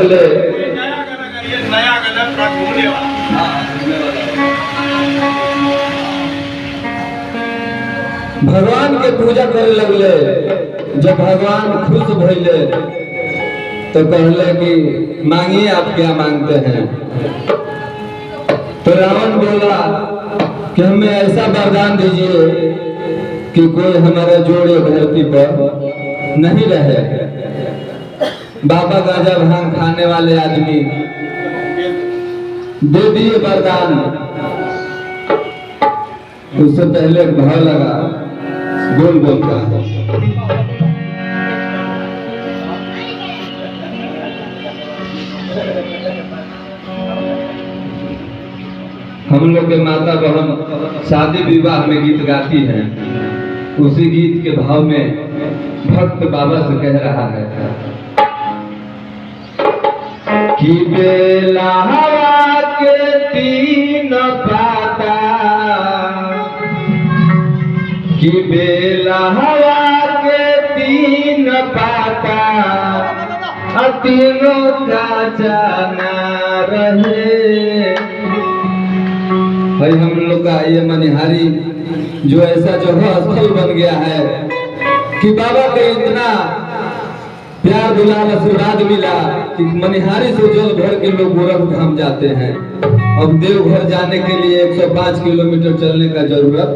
लगले। नया गजब का घूमने वाला। भगवान के पूजा करे लगले। जब भगवान खुश भइले तो कहले कि मांगिए आप क्या मांगते हैं। तो रावण बोला कि हमें ऐसा वरदान दीजिए कि कोई हमारा जोड़े धरती पर नहीं रहे। बाबा गांजा भांग खाने वाले आदमी दे दिए वरदान। उससे पहले भाव लगा बोल बोल का। हम लोग के माता बहन शादी विवाह में गीत गाती हैं। उसी गीत के भाव में भक्त बाबा से कह रहा है कि बेला हवा के तीन पाता, कि बेला हवा के तीन पाता, तीनों का जाना रहे। भाई हम लोग का ये मनिहारी जो ऐसा जगह स्थल बन गया है कि बाबा के इतना प्यार दुलार आशीर्वाद मिला कि मनिहारी से जल भर के लोग गोरखधाम जाते हैं। अब देवघर जाने के लिए 105 किलोमीटर चलने का जरूरत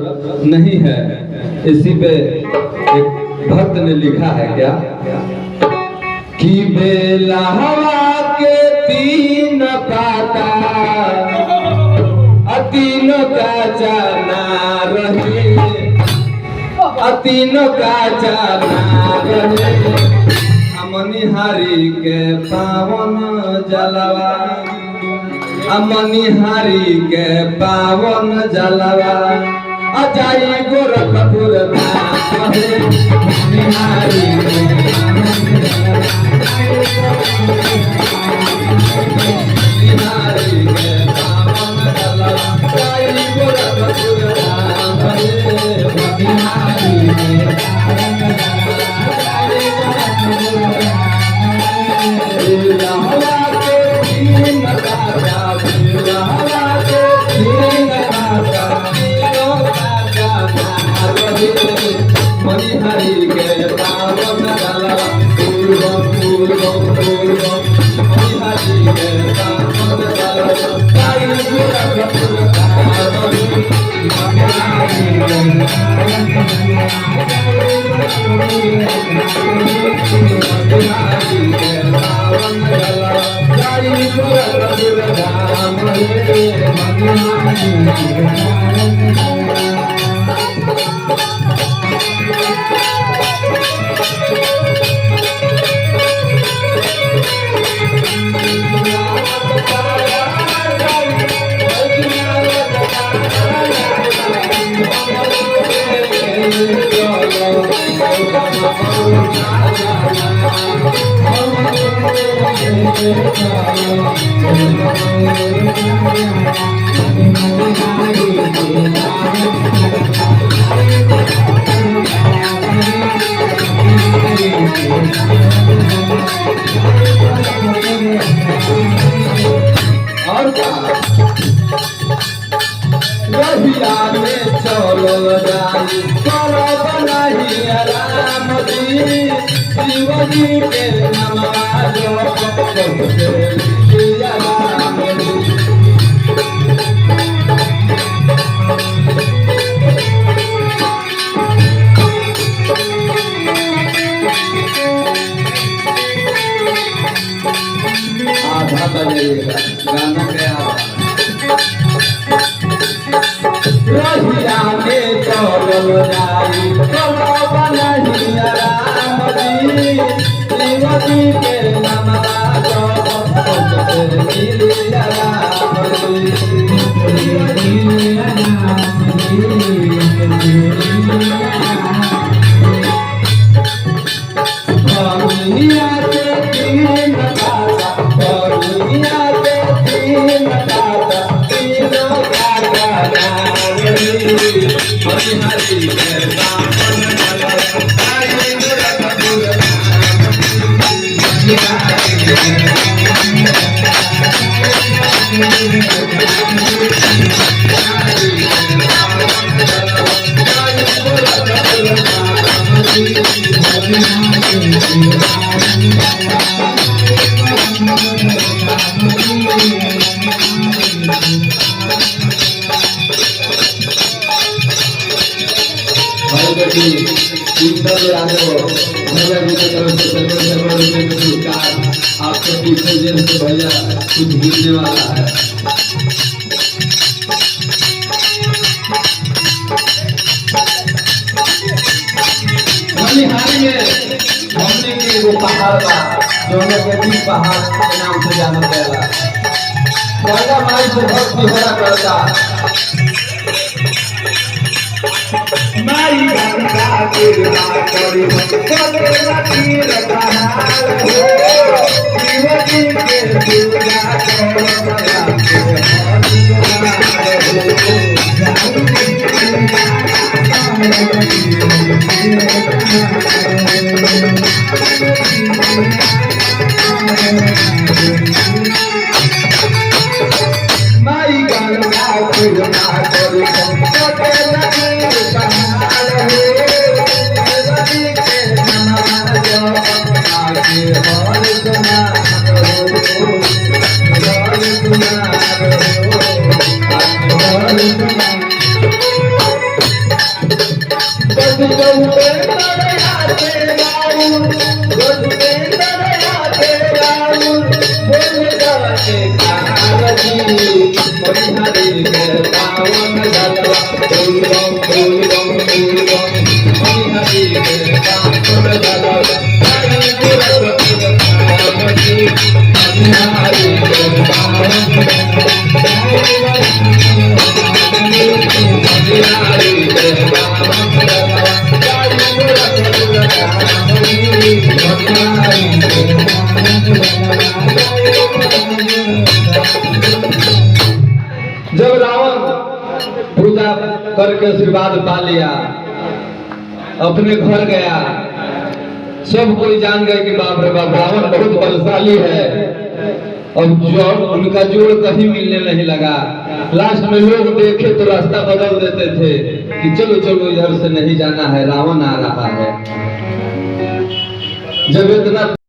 नहीं है। इसी पे एक भक्त ने लिखा है क्या कि बेला हवा के तीन पाता, तीनों का जाना रहे, तीनों का जाना रहे। मनिहारी के पावन जलवा, मनिहारी के पावन जलवा, अजाई गोरखपुर धाम है। मनिहारी मनिहारी के पावन जलवा, मनिहारी के पावन और रहिया में चलो जाई करो बनाही राम जी, शिव जी के नमवा जो सिया राम जी। आधा बजेगा गाना के रहिया में चलल जाई करो बनाही राम जी, शिव जी के नमवा जो सिया राम Yeah. भाई बेटी सुंदर यादव भैया जी की तरफ से सैकड़ों रुपए का पुरस्कार आपके पीछे जेल से भैया कुछ मिलने वाला है। मनिहारी में हमने के वो पहाड़ बा दोनों के बीच पहाड़ के नाम से जाना गया। पहला माई से बहुत बिहरा करता माई गंगा गिरना करी कोटे लकीर बहार हो जीवती के पूजा करो बना के हरि माई गंगा गिरना करी कोटे लकीर बहार हो जीवती के नमन जो बना के हरि सुना जब रावण पूजा करके आशीर्वाद पा लिया अपने घर गया सब कोई जान गए कि बाप रे बाप रावण बहुत बलशाली है। अब जोड़ उनका जोड़ कहीं मिलने नहीं लगा। लास्ट में लोग देखे तो रास्ता बदल देते थे कि चलो चलो इधर से नहीं जाना है रावण आ रहा है। जब इतना